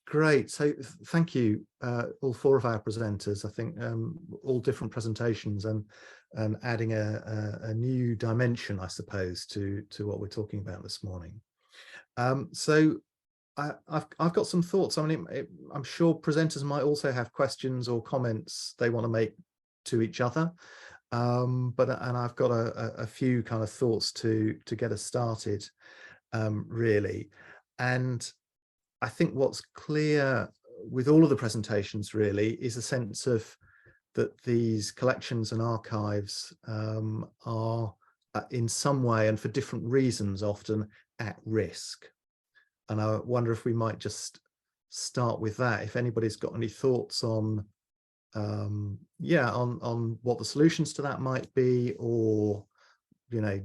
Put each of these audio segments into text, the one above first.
Great. So thank you, all four of our presenters. I think all different presentations and adding a new dimension, I suppose, to what we're talking about this morning. So I've got some thoughts. I mean, I'm sure presenters might also have questions or comments they want to make to each other. And I've got a few kind of thoughts to get us started, really. And I think what's clear with all of the presentations really is a sense of that these collections and archives are in some way and for different reasons often at risk. And I wonder if we might just start with that. If anybody's got any thoughts on on what the solutions to that might be, or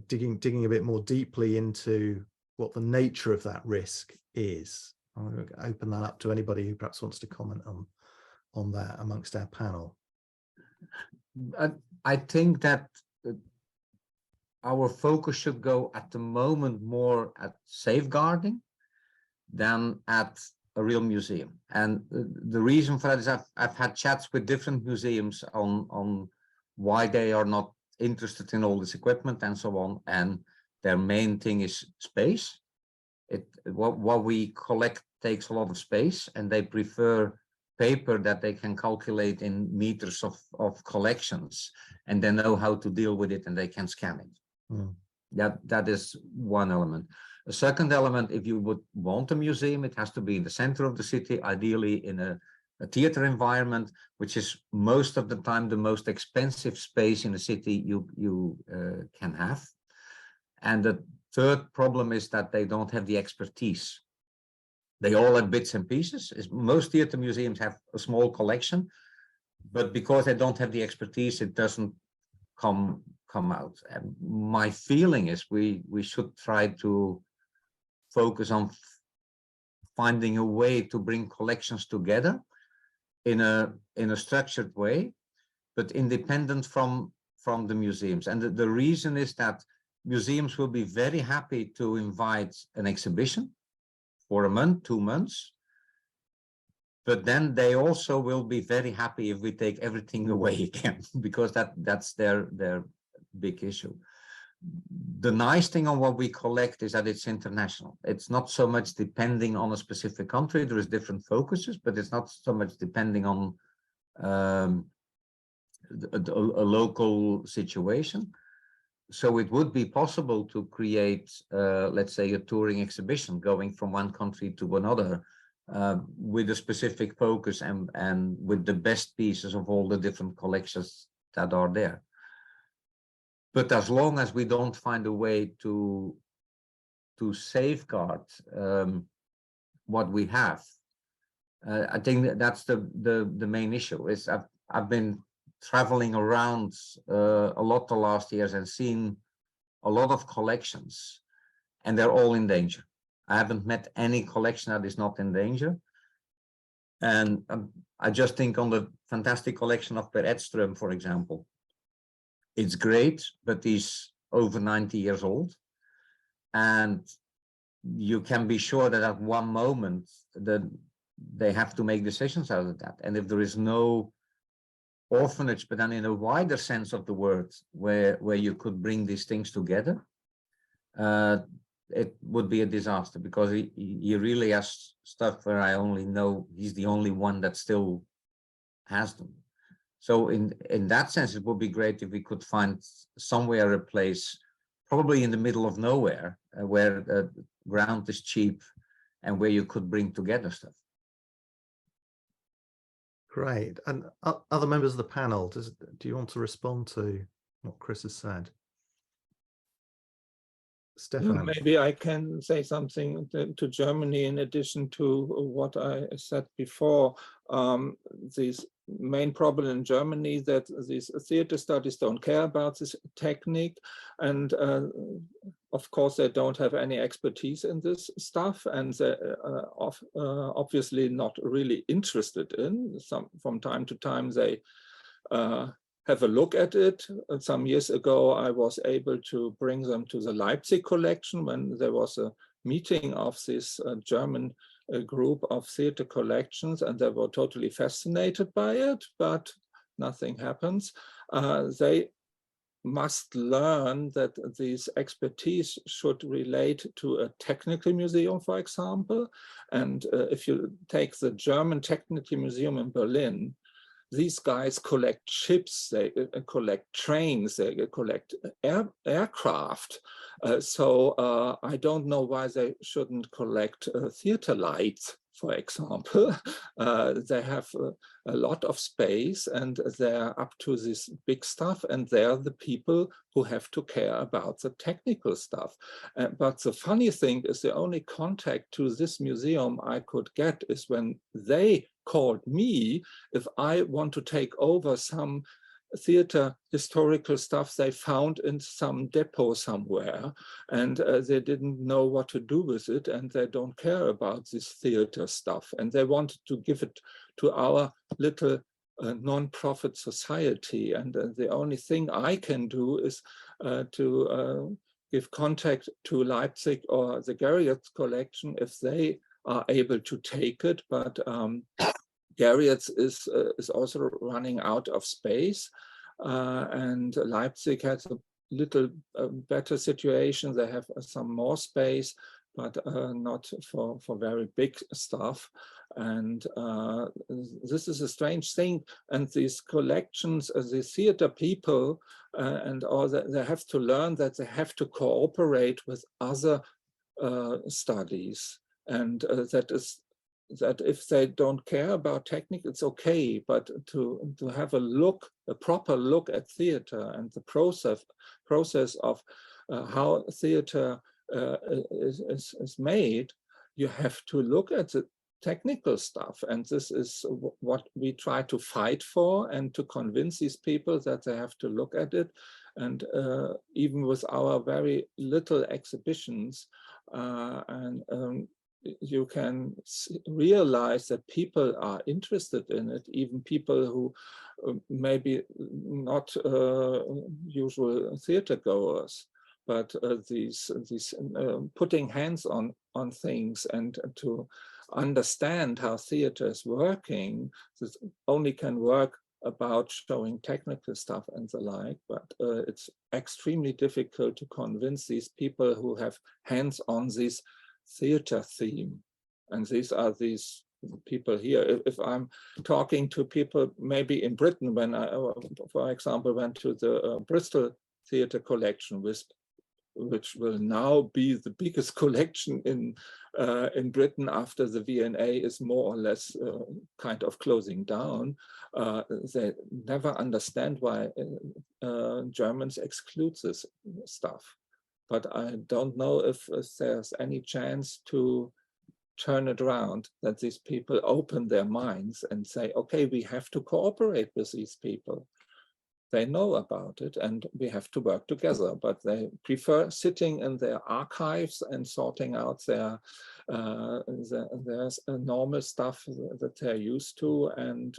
digging a bit more deeply into what the nature of that risk is. I'm going to open that up to anybody who perhaps wants to comment on that amongst our panel. I think that our focus should go at the moment more at safeguarding than at a real museum. And the reason for that is I've had chats with different museums on why they are not interested in all this equipment and so on. And their main thing is space. What we collect takes a lot of space, and they prefer paper that they can calculate in meters of collections, and they know how to deal with it and they can scan it. That is one element. A second element, if you would want a museum, it has to be in the center of the city, ideally in a theater environment, which is most of the time the most expensive space in the city you can have. And the third problem is that they don't have the expertise. They all have bits and pieces. Most theater museums have a small collection, but because they don't have the expertise, it doesn't come out. And my feeling is we should try to focus on finding a way to bring collections together in a structured way, but independent from the museums. And the reason is that museums will be very happy to invite an exhibition for a month, 2 months, but then they also will be very happy if we take everything away again, because that's their big issue. The nice thing on what we collect is that it's international. It's not so much depending on a specific country. There is different focuses, but it's not so much depending on a local situation. So it would be possible to create, let's say, a touring exhibition going from one country to another with a specific focus and with the best pieces of all the different collections that are there. But as long as we don't find a way to safeguard what we have, I think that's the main issue. Is I've been traveling around a lot the last years and seen a lot of collections, and they're all in danger. I haven't met any collection that is not in danger. And I just think on the fantastic collection of Per Edström, for example, it's great, but he's over 90 years old. And you can be sure that at one moment that they have to make decisions out of that. And if there is no orphanage, but then in a wider sense of the word, where you could bring these things together, it would be a disaster, because he really has stuff where I only know he's the only one that still has them. So in that sense, it would be great if we could find somewhere a place, probably in the middle of nowhere, where the ground is cheap and where you could bring together stuff. Great. And other members of the panel, do you want to respond to what Chris has said? Stefan. Maybe I can say something to Germany in addition to what I said before. This main problem in Germany that these theater studies don't care about this technique, and of course they don't have any expertise in this stuff, and they're obviously not really interested in. From time to time they have a look at it. Some years ago, I was able to bring them to the Leipzig collection when there was a meeting of this German a group of theater collections, and they were totally fascinated by it, but nothing happens. They must learn that these expertise should relate to a technical museum, for example. And if you take the German Technical Museum in Berlin, these guys collect ships, they collect trains, they collect aircraft. So I don't know why they shouldn't collect theater lights, for example. They have a lot of space and they're up to this big stuff, and they're the people who have to care about the technical stuff. But the funny thing is, the only contact to this museum I could get is when they called me if I want to take over some theater historical stuff they found in some depot somewhere, and they didn't know what to do with it, and they don't care about this theater stuff, and they wanted to give it to our little non-profit society. And the only thing I can do is to give contact to Leipzig or the Gerriards collection if they are able to take it, but Gerriards is also running out of space, and Leipzig has a little better situation. They have some more space, but not for very big stuff. And this is a strange thing. And these collections, the theater people, and all that, they have to learn that they have to cooperate with other studies, and that if they don't care about technique, it's okay, but to have a proper look at theater and the process of how theater is made, you have to look at the technical stuff. And this is what we try to fight for, and to convince these people that they have to look at it. And even with our very little exhibitions, you can realize that people are interested in it, even people who maybe not usual theater goers, but these putting hands on things and to understand how theater is working. This only can work about showing technical stuff and the like, but it's extremely difficult to convince these people who have hands on this theater theme. And these are these people here. If I'm talking to people maybe in Britain, when I, for example, went to the Bristol Theatre Collection, which will now be the biggest collection in Britain after the V&A is more or less kind of closing down, they never understand why Germans exclude this stuff. But I don't know if there's any chance to turn it around, that these people open their minds and say, okay, we have to cooperate with these people. They know about it and we have to work together, but they prefer sitting in their archives and sorting out their normal stuff that they're used to, and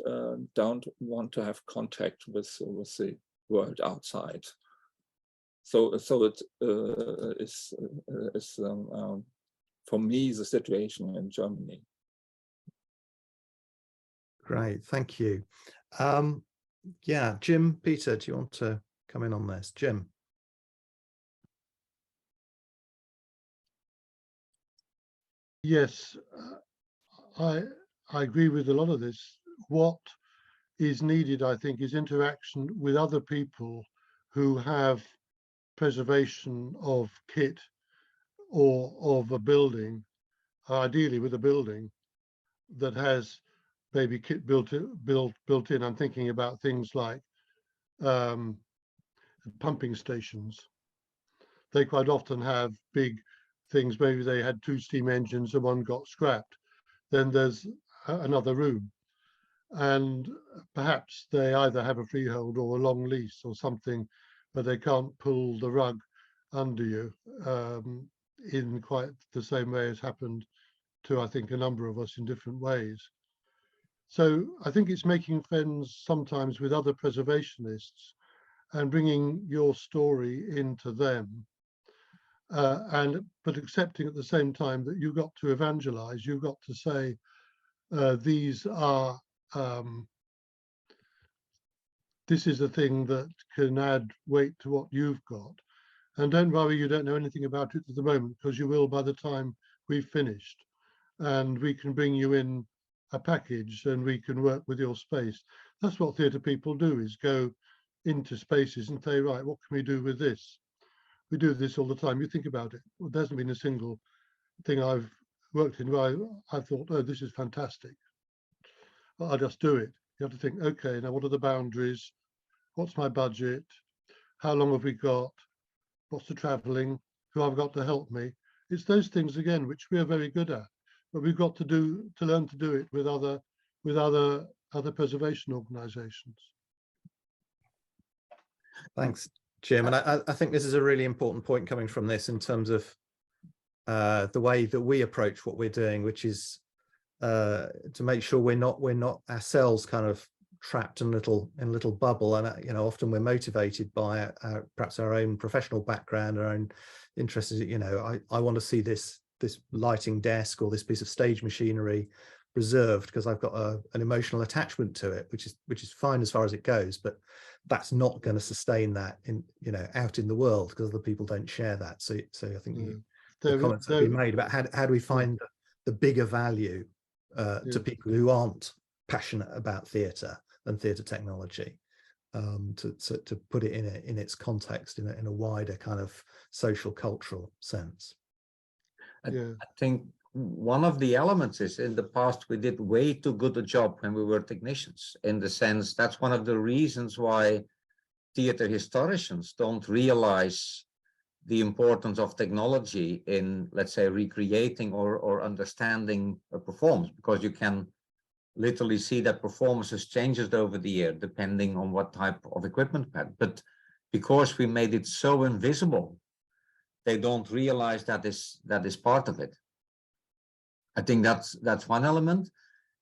don't want to have contact with the world outside. So it is for me the situation in Germany. Great, thank you. Yeah, Jim, Peter, do you want to come in on this? Jim. Yes, I agree with a lot of this. What is needed, I think, is interaction with other people who have preservation of kit or of a building, ideally with a building that has maybe kit built in. I'm thinking about things like pumping stations. They quite often have big things. Maybe they had 2 steam engines and one got scrapped. Then there's another room, and perhaps they either have a freehold or a long lease or something, but they can't pull the rug under you in quite the same way as happened to, I think, a number of us in different ways. So I think it's making friends sometimes with other preservationists and bringing your story into them. but accepting at the same time that you've got to evangelize, you've got to say, these are, this is a thing that can add weight to what you've got. And don't worry, you don't know anything about it at the moment, because you will by the time we've finished. And we can bring you in a package and we can work with your space. That's what theatre people do, is go into spaces and say, right, what can we do with this? We do this all the time. You think about it. Well, there hasn't been a single thing I've worked in where I thought, oh, this is fantastic. Well, I'll just do it. You have to think, okay, now what are the boundaries? What's my budget? How long have we got? What's the traveling? Who I've got to help me? It's those things again, which we are very good at, but we've got to learn to do it with other preservation organizations. Thanks, Jim. And I think this is a really important point coming from this in terms of the way that we approach what we're doing, which is to make sure we're not ourselves kind of trapped in a little bubble. And you know, often we're motivated by perhaps our own professional background, our own interests. You know, I want to see this lighting desk or this piece of stage machinery preserved because I've got an emotional attachment to it, which is fine as far as it goes, but that's not going to sustain that out in the world because other people don't share that. So I think the comments that have been made about how do we find the bigger value to people who aren't passionate about theatre and theatre technology, to put it in its context in a wider kind of social cultural sense. I think one of the elements is in the past we did way too good a job when we were technicians, in the sense that's one of the reasons why theatre historians don't realize the importance of technology in, let's say, recreating or understanding a performance, because you can literally see that performances changes over the year depending on what type of equipment we had. But because we made it so invisible, they don't realize that is part of it. I think that's one element.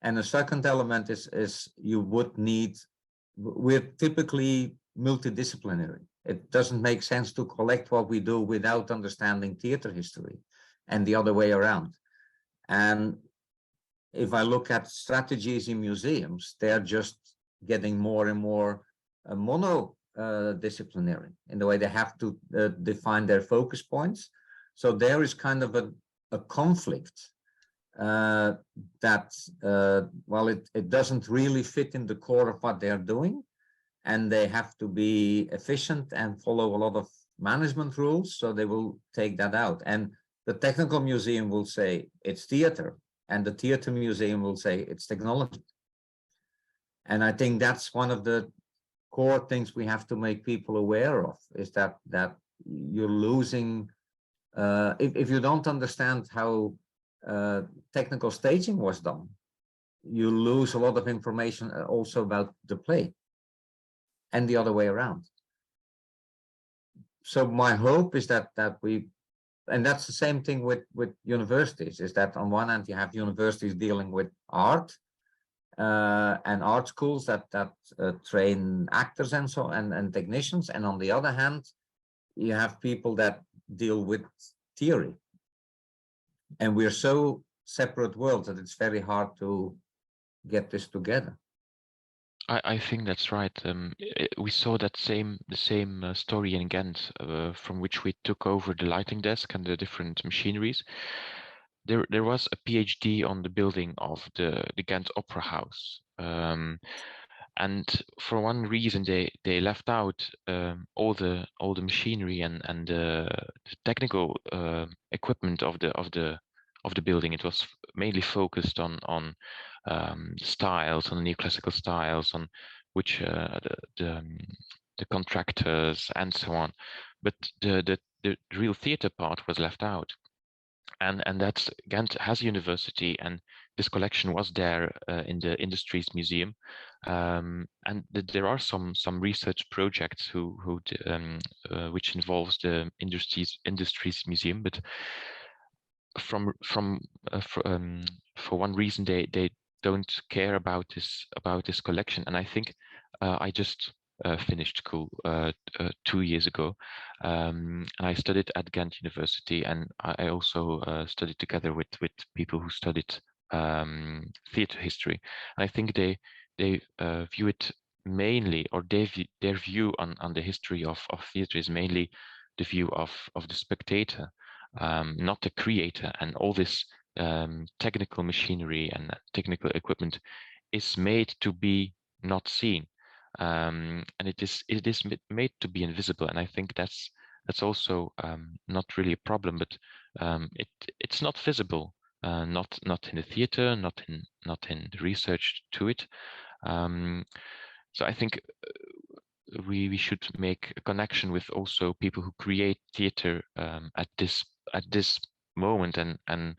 And the second element is you would need, we're typically multidisciplinary. It doesn't make sense to collect what we do without understanding theatre history, and the other way around. And if I look at strategies in museums, they're just getting more and more monodisciplinary in the way they have to define their focus points. So there is kind of a conflict that, well, it doesn't really fit in the core of what they're doing, and they have to be efficient and follow a lot of management rules, so they will take that out. And the technical museum will say it's theater, and the theater museum will say it's technology. And I think that's one of the core things we have to make people aware of, is that you're losing, if you don't understand how technical staging was done, you lose a lot of information also about the play, and the other way around. So my hope is that we, and that's the same thing with universities, is that on one hand you have universities dealing with art and art schools that train actors and so and technicians, and on the other hand you have people that deal with theory, and we're so separate worlds that it's very hard to get this together. I think that's right. We saw the same story in Ghent, from which we took over the lighting desk and the different machineries. There was a PhD on the building of the Ghent Opera House, and for one reason they left out all the machinery and the technical equipment of the building. It was mainly focused on styles, on the neoclassical styles, on which the contractors and so on, but the real theater part was left out. And that's, Ghent has a university, and this collection was there in the Industries Museum, and there are some research projects which involves the Industries Museum, but for one reason they don't care about this collection. And I think I just finished school 2 years ago, and I studied at Ghent University, and I also studied together with people who studied theatre history. And I think they view it mainly, or their view on the history of theatre is mainly the view of the spectator, not the creator. And all this technical machinery and technical equipment is made to be not seen, and it is made to be invisible. And I think that's also not really a problem, but it's not visible, not in the theater, not in the research to it. So I think we should make a connection with also people who create theater at this moment, and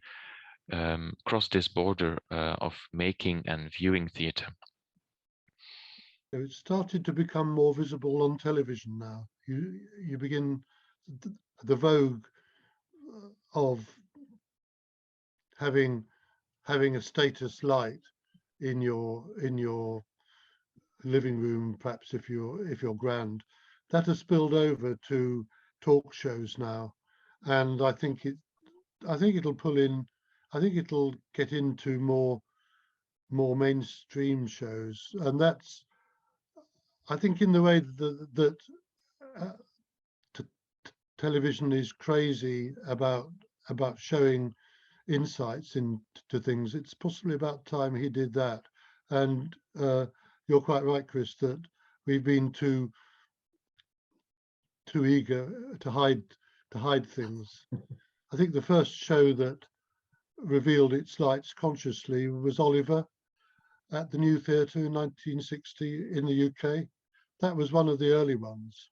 cross this border of making and viewing theater. It started to become more visible on television now. You begin the vogue of having a status light in your living room, perhaps if you're grand. That has spilled over to talk shows now, and I think it'll pull in. I think it'll get into more mainstream shows, and that's, I think, in the way that television is crazy about showing insights into things. It's possibly about time he did that. And you're quite right, Chris, that we've been too eager to hide things. I think the first show that revealed its lights consciously was Oliver at the New Theatre in 1960 in the UK. That was one of the early ones,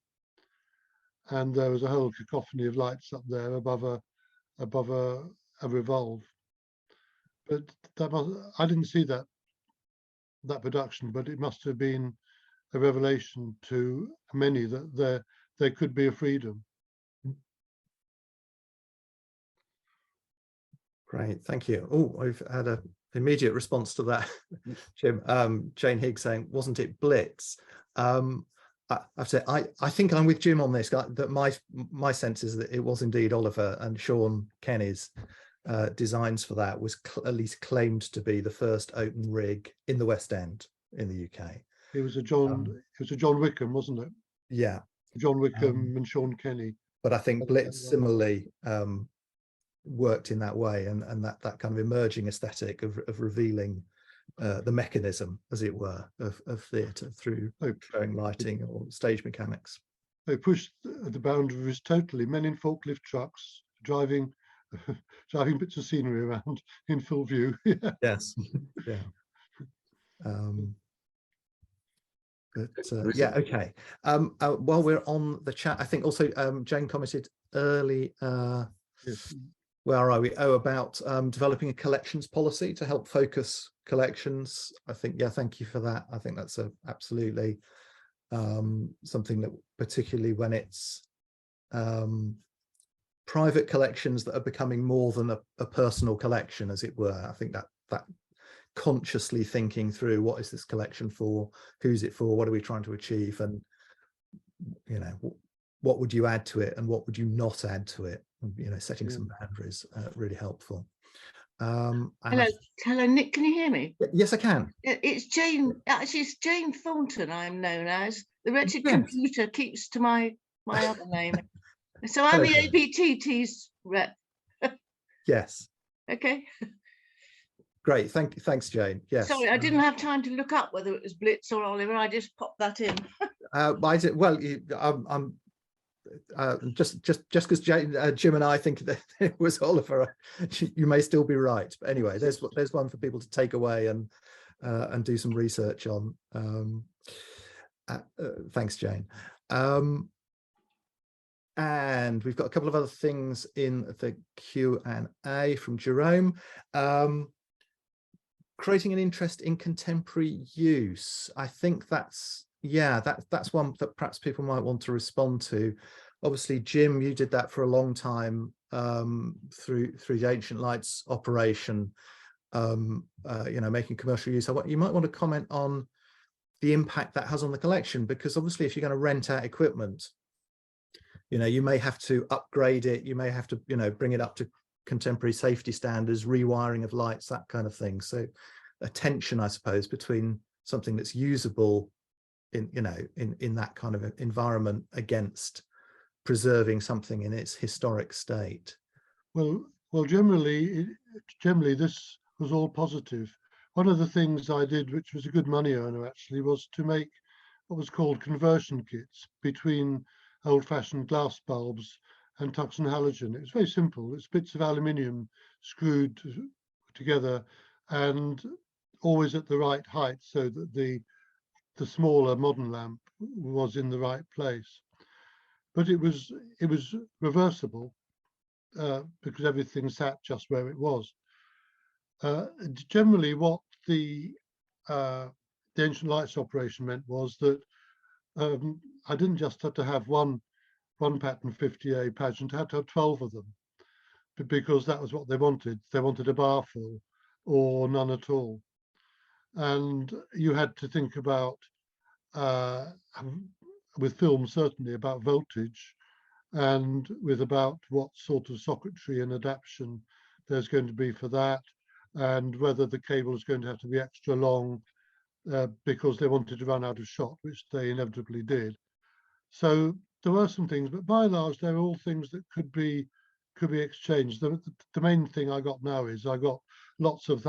and there was a whole cacophony of lights up there above a revolve. But I didn't see that production, but it must have been a revelation to many that there could be a freedom. Great, thank you. Oh, I've had an immediate response to that, Jim. Jane Higgs saying, wasn't it Blitz? I have to say, I think I'm with Jim on this. That my sense is that it was indeed Oliver, and Sean Kenny's designs for that was at least claimed to be the first open rig in the West End in the UK. It was a John Wickham, wasn't it? Yeah, John Wickham and Sean Kenny. But I think Blitz similarly worked in that way, and that kind of emerging aesthetic of revealing the mechanism, as it were, of theatre through showing lighting or stage mechanics. They pushed the boundaries totally. Men in forklift trucks driving bits of scenery around in full view. Yes, yeah. Yeah, okay. While we're on the chat, I think also Jane commented early. Yes. Where are we? Oh, about developing a collections policy to help focus collections. I think, yeah, thank you for that. I think that's absolutely something that, particularly when it's private collections that are becoming more than a personal collection, as it were. I think that consciously thinking through, what is this collection for? Who's it for? What are we trying to achieve? And, you know, what would you add to it and what would you not add to it? You know, setting some boundaries, really helpful. Hello, Nick, can you hear me? Yes, I can. It's Jane, actually it's Jane Thornton I'm known as. The wretched computer keeps to my other name. So I'm the APTT's rep. Yes. Okay. Great, thanks, Jane. Yes. Sorry, I didn't have time to look up whether it was Blitz or Oliver. I just popped that in. Just because Jim and I think that it was Oliver, you may still be right. But anyway, there's one for people to take away and do some research on. Thanks, Jane. And we've got a couple of other things in the Q&A from Jerome. Creating an interest in contemporary use. I think that's one that perhaps people might want to respond to. Obviously, Jim, you did that for a long time through the Ancient Lights operation, you know, making commercial use. You might want to comment on the impact that has on the collection, because obviously if you're going to rent out equipment, you know, you may have to upgrade it, you may have to, you know, bring it up to contemporary safety standards, rewiring of lights, that kind of thing. So a tension, I suppose, between something that's usable in, you know, in that kind of environment against preserving something in its historic state. Well, generally this was all positive. One of the things I did, which was a good money earner actually, was to make what was called conversion kits between old-fashioned glass bulbs and tungsten halogen. It was very simple. It's bits of aluminium screwed together and always at the right height, so that the smaller modern lamp was in the right place. But it was reversible because everything sat just where it was. Generally, what the ancient lights operation meant was that I didn't just have to have one pattern 50A pageant, I had to have 12 of them, because that was what they wanted. They wanted a bar full or none at all. And you had to think about, with film certainly, about voltage, and with about what sort of socketry and adaptation there's going to be for that, and whether the cable is going to have to be extra long because they wanted to run out of shot, which they inevitably did. So there were some things, but by and large, they're all things that could be exchanged. The main thing I got now is I got some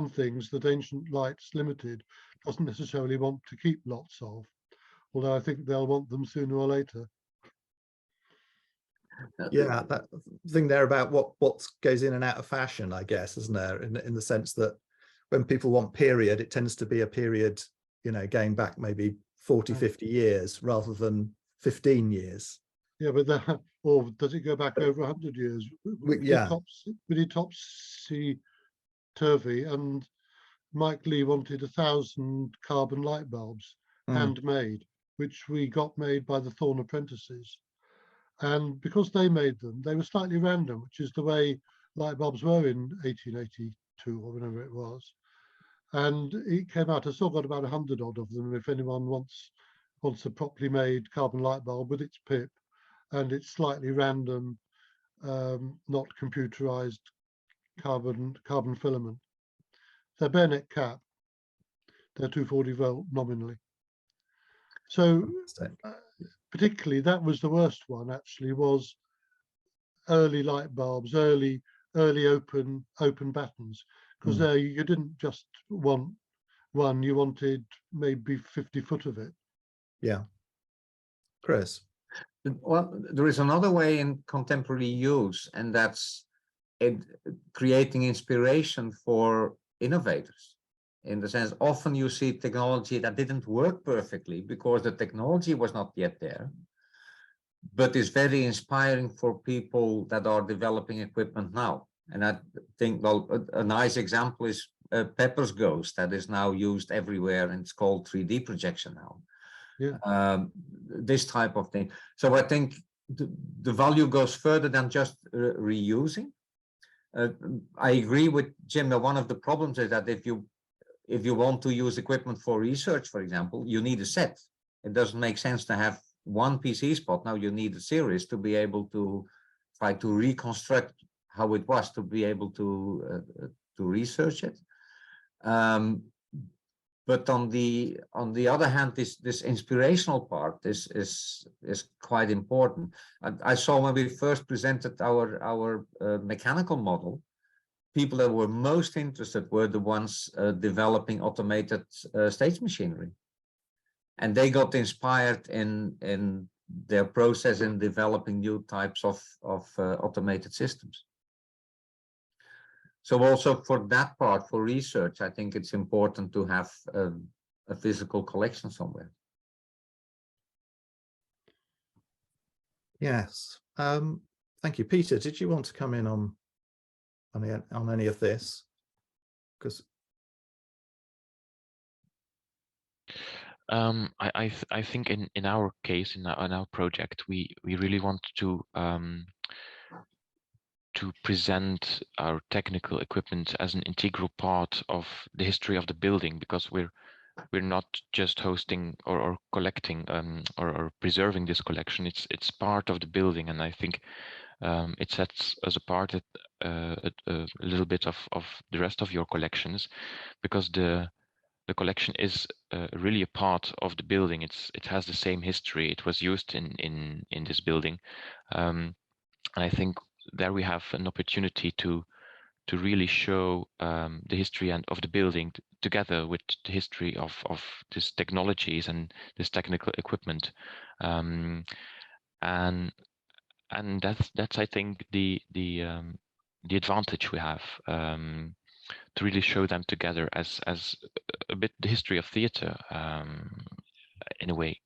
things that Ancient Lights Limited doesn't necessarily want to keep lots of, although I think they'll want them sooner or later. Yeah, that thing there about what goes in and out of fashion, I guess, isn't there? In the sense that when people want period, it tends to be a period, you know, going back maybe 40, 50 years rather than 15 years. Yeah, but or does it go back over 100 years? Yeah. We did topsy-turvy, and Mike Lee wanted 1,000 carbon light bulbs handmade, which we got made by the Thorn apprentices. And because they made them, they were slightly random, which is the way light bulbs were in 1882 or whenever it was. And it came out, I still got about 100 odd of them. If anyone wants a properly made carbon light bulb with its pip and its slightly random, not computerized carbon filament. They're bayonet cap. They're 240 volt nominally. So particularly that was the worst one, actually, was early light bulbs, early open battens, because there you didn't just want one, you wanted maybe 50 foot of it. Yeah. Chris? Well, there is another way in contemporary use, and that's creating inspiration for innovators. In the sense, often you see technology that didn't work perfectly because the technology was not yet there, but is very inspiring for people that are developing equipment now. And I think, well, a nice example is Pepper's Ghost, that is now used everywhere, and it's called 3D projection now. Yeah. This type of thing. So I think the value goes further than just reusing. I agree with Jim that one of the problems is that if you want to use equipment for research, for example, you need a set. It doesn't make sense to have one PC spot. Now you need a series to be able to try to reconstruct how it was, to be able to research it. But on the other hand, this inspirational part is quite important. I saw when we first presented our mechanical model, people that were most interested were the ones developing automated stage machinery, and they got inspired in their process in developing new types of automated systems. So also for that part, for research, I think it's important to have a physical collection somewhere. Yes. Thank you. Peter, did you want to come in on any of this? Because I think in our case, in our project, we really want to present our technical equipment as an integral part of the history of the building, because we're we're not just hosting or collecting or preserving this collection. It's part of the building, and I think it sets us apart a little bit of the rest of your collections, because the collection is really a part of the building. It has the same history. It was used in this building, and I think there we have an opportunity to really show the history of the building together with the history of these technologies and this technical equipment, and that's I think the advantage we have, to really show them together as a bit the history of theatre, in a way.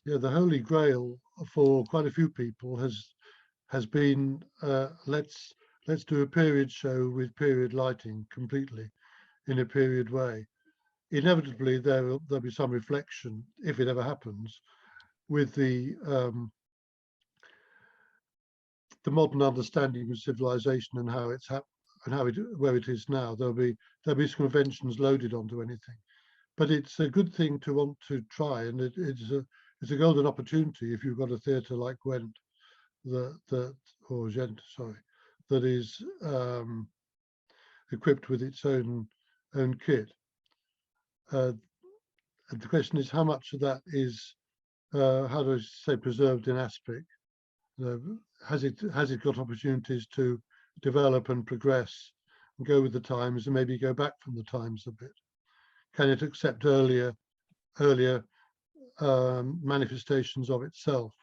Yeah, the holy grail for quite a few people has been let's do a period show with period lighting completely in a period way. Inevitably, there'll be some reflection, if it ever happens, with the modern understanding of civilization and how it's where it is now. There'll be conventions loaded onto anything, but it's a good thing to want to try, and it's a golden opportunity if you've got a theatre like Gwent that is equipped with its own kit. And the question is, how much of that is, how do I say, preserved in aspect? Has it got opportunities to develop and progress and go with the times, and maybe go back from the times a bit? Can it accept earlier manifestations of itself?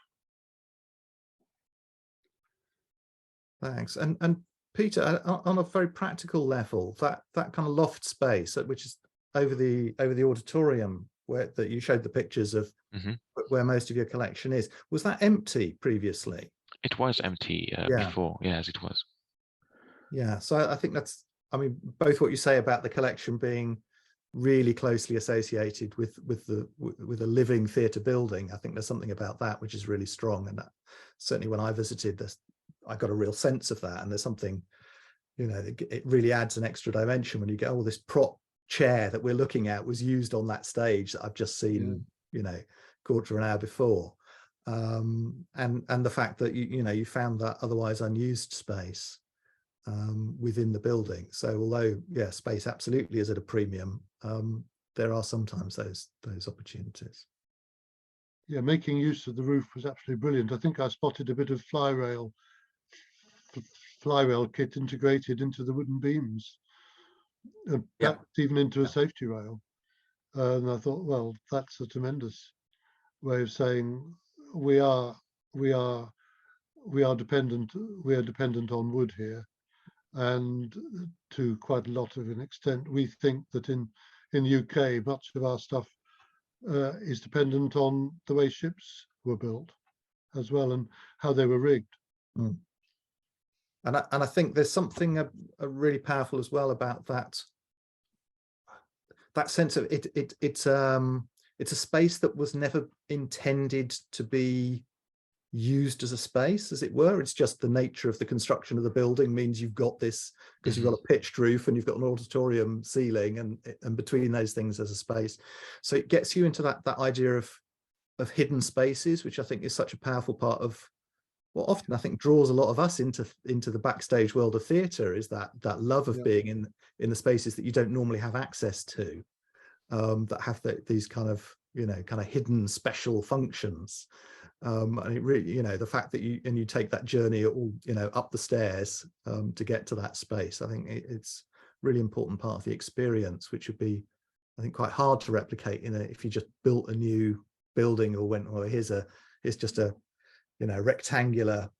Thanks. And Peter, on a very practical level, that kind of loft space, which is over the auditorium that you showed the pictures of, where most of your collection is, was that empty previously? It was empty before. Yes, it was. Yeah. So I think that's, I mean, both what you say about the collection being really closely associated with a living theatre building, I think there's something about that which is really strong, and that certainly when I visited this, I got a real sense of that. And there's something, you know, it really adds an extra dimension when you go, oh, this prop chair that we're looking at was used on that stage that I've just seen, you know, quarter of an hour before. And the fact that you found that otherwise unused space within the building. So although space absolutely is at a premium, there are sometimes those opportunities. Yeah, making use of the roof was absolutely brilliant. I think I spotted a bit of fly rail kit integrated into the wooden beams, perhaps even into a safety rail. And I thought, well, that's a tremendous way of saying we are dependent on wood here, and to quite a lot of an extent. We think that in the UK, much of our stuff is dependent on the way ships were built as well, and how they were rigged. And I think there's something really powerful as well about that sense of it's a space that was never intended to be used as a space, as it were. It's just the nature of the construction of the building means you've got this, because you've got a pitched roof and you've got an auditorium ceiling, and between those things there's a space. So it gets you into that idea of hidden spaces, which I think is such a powerful part of what often I think draws a lot of us into the backstage world of theatre, is that love of being in the spaces that you don't normally have access to, that have these kind of hidden special functions. And it really, the fact that you take that journey all, up the stairs to get to that space, I think it's really important part of the experience, which would be, I think, quite hard to replicate if you just built a new building or went, well, here's just a rectangular,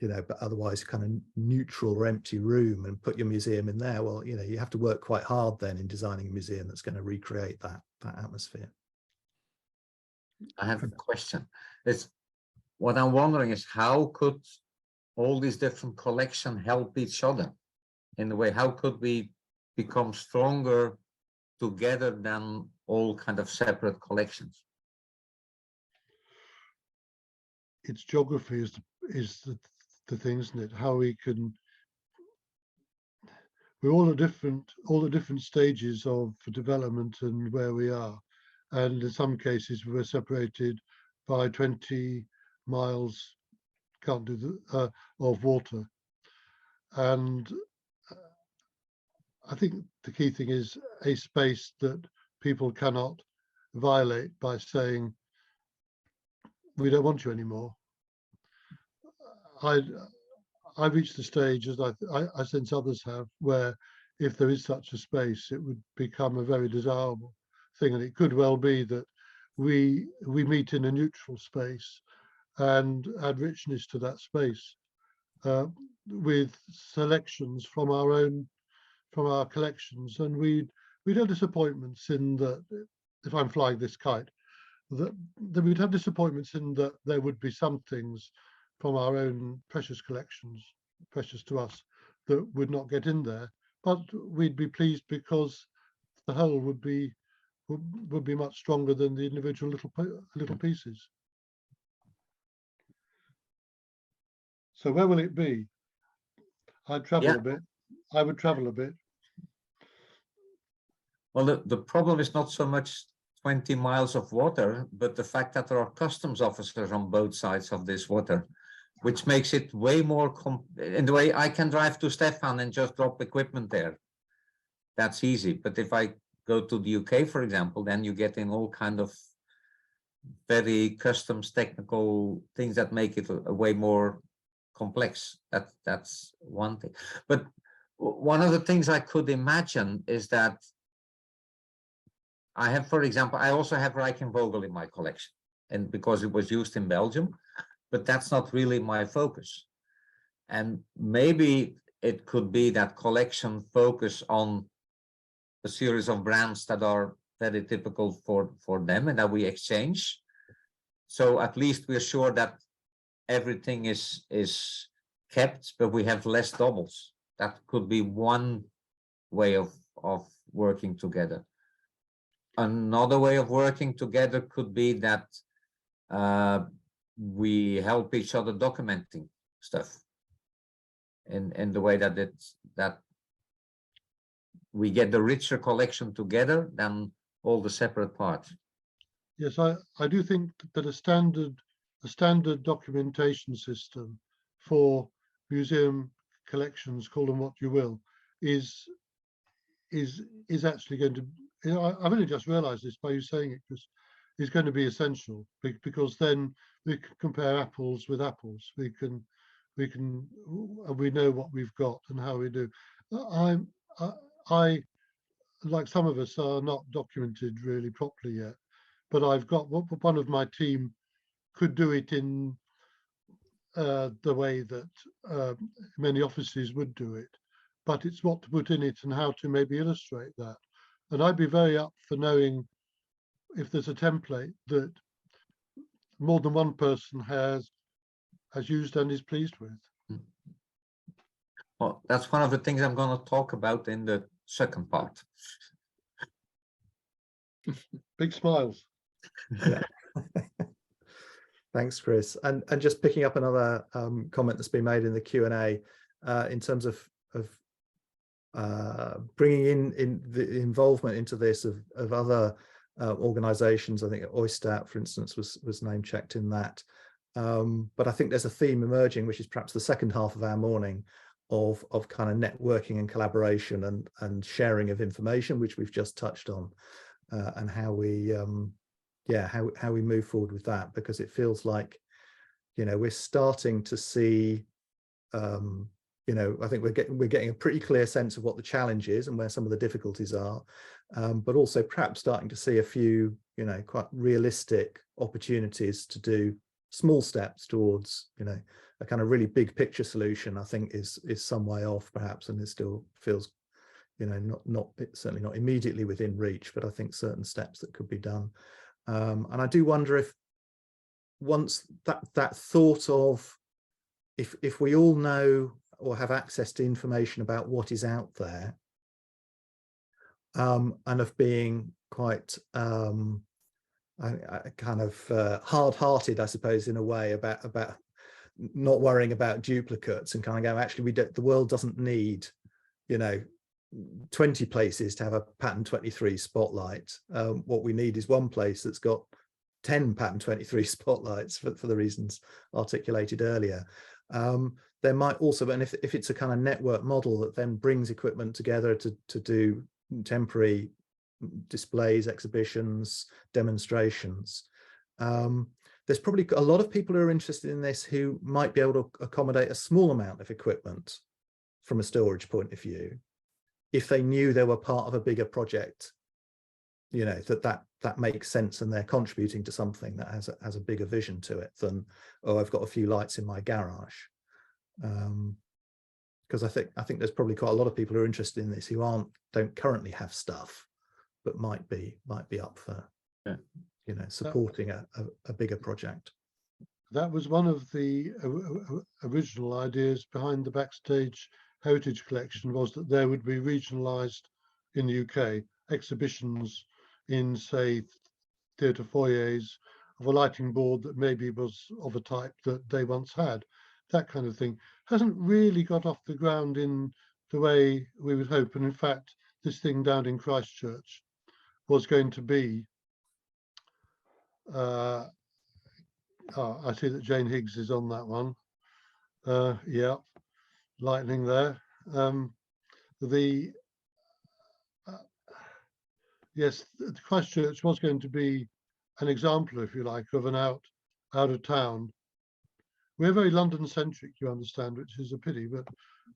but otherwise kind of neutral or empty room, and put your museum in there. Well, you have to work quite hard then in designing a museum that's going to recreate that atmosphere. I have a question. What I'm wondering is, how could all these different collections help each other in a way? How could we become stronger together than all kind of separate collections? Its geography is the thing, isn't it? How we can, we're all at different stages of development and where we are. And in some cases, we're separated by 20 miles, can't do the, of water. And I think the key thing is a space that people cannot violate by saying, we don't want you anymore. I've reached the stage, as I sense others have, where if there is such a space, it would become a very desirable thing. And it could well be that we meet in a neutral space and add richness to that space with selections from our collections. And we'd have disappointments in that, if I'm flying this kite, that we'd have disappointments in that there would be some things from our own precious collections, precious to us, that would not get in there. But we'd be pleased because the whole would be much stronger than the individual little pieces. So where will it be? I'd travel a bit. I would travel a bit. Well, the problem is not so much 20 miles of water, but the fact that there are customs officers on both sides of this water, which makes it way more, in the way I can drive to Stefan and just drop equipment there. That's easy. But if I go to the UK, for example, then you get in all kind of very customs technical things that make it a way more complex. That's one thing. But one of the things I could imagine is that I have, for example, I also have Reichenvogel in my collection, and because it was used in Belgium, but that's not really my focus. And maybe it could be that collection focus on a series of brands that are very typical for them and that we exchange. So at least we're sure that everything is kept, but we have less doubles. That could be one way of working together. Another way of working together could be that we help each other documenting stuff in the way that we get the richer collection together than all the separate parts. Yes, I do think that a standard documentation system for museum collections, call them what you will, is actually going to, I've only just realized this by you saying it, because it's going to be essential, because then we can compare apples with apples. We know what we've got and how we do. I like some of us are not documented really properly yet, but I've got one of my team could do it in the way that many offices would do it, but it's what to put in it and how to maybe illustrate that. And I'd be very up for knowing if there's a template that more than one person has used and is pleased with. Well, that's one of the things I'm going to talk about in the second part. Big smiles. Yeah. Thanks, Chris. And just picking up another comment that's been made in the Q&A in terms of bringing in the involvement into this of other organizations. I think Oystat, for instance, was name checked in that. But I think there's a theme emerging, which is perhaps the second half of our morning, of kind of networking and collaboration and sharing of information, which we've just touched on, and how we how we move forward with that, because it feels like, you know, we're starting to see, you know, I think we're getting a pretty clear sense of what the challenge is and where some of the difficulties are, but also perhaps starting to see a few, you know, quite realistic opportunities to do small steps towards, you know, a kind of really big picture solution. I think is some way off perhaps, and it still feels, you know, certainly not immediately within reach, but I think certain steps that could be done. And I do wonder if once that thought of if we all know or have access to information about what is out there, and of being quite kind of hard-hearted, I suppose, in a way, about not worrying about duplicates and kind of go, actually, the world doesn't need, you know, 20 places to have a pattern 23 spotlight. What we need is one place that's got 10 pattern 23 spotlights for the reasons articulated earlier. There might also, and if it's a kind of network model that then brings equipment together to do temporary displays, exhibitions, demonstrations, there's probably a lot of people who are interested in this who might be able to accommodate a small amount of equipment from a storage point of view, if they knew they were part of a bigger project, you know, that makes sense and they're contributing to something that has a bigger vision to it than, oh, I've got a few lights in my garage. Because I think there's probably quite a lot of people who are interested in this who don't currently have stuff, but might be up for, you know, supporting a bigger project. That was one of the original ideas behind the Backstage Heritage Collection, was that there would be regionalised in the UK exhibitions in, say, theatre foyers of a lighting board that maybe was of a type that they once had. That kind of thing hasn't really got off the ground in the way we would hope. And in fact, this thing down in Christchurch was going to be, I see that Jane Higgs is on that one. Yeah, lightning there. Yes, Christchurch was going to be an example, if you like, of an out of town. We're very London-centric, you understand, which is a pity, but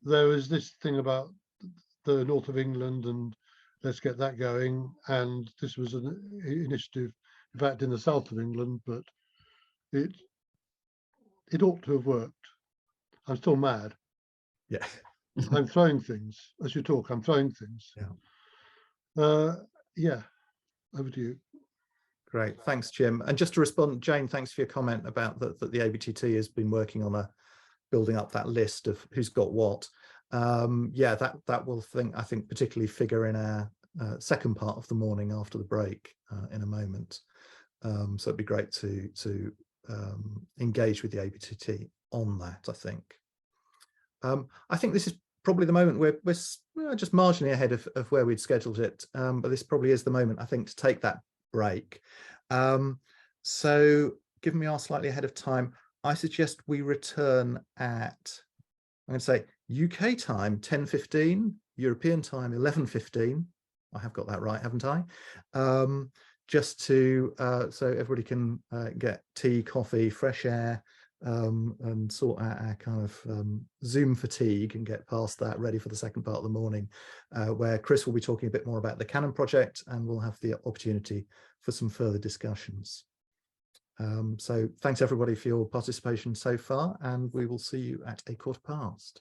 there is this thing about the north of England and let's get that going. And this was an initiative, in fact, in the south of England, but it ought to have worked. I'm still mad. Yeah. I'm throwing things as you talk. I'm throwing things. Yeah. Yeah. Over to you. Great, thanks, Jim. And just to respond, Jane, thanks for your comment about that the ABTT has been working on building up that list of who's got what. Yeah, that will I think particularly figure in our second part of the morning after the break in a moment. So it'd be great to engage with the ABTT on that, I think. I think this is probably the moment where we're just marginally ahead of where we'd scheduled it, but this probably is the moment, I think, to take that break. So given we are slightly ahead of time, I suggest we return at, I'm going to say UK time 10:15, European time 11:15. I have got that right, haven't I? Just to so everybody can get tea, coffee, fresh air, and sort out our kind of Zoom fatigue and get past that, ready for the second part of the morning, where Chris will be talking a bit more about the CANON project, and we'll have the opportunity for some further discussions. So thanks everybody for your participation so far, and we will see you at 15:15.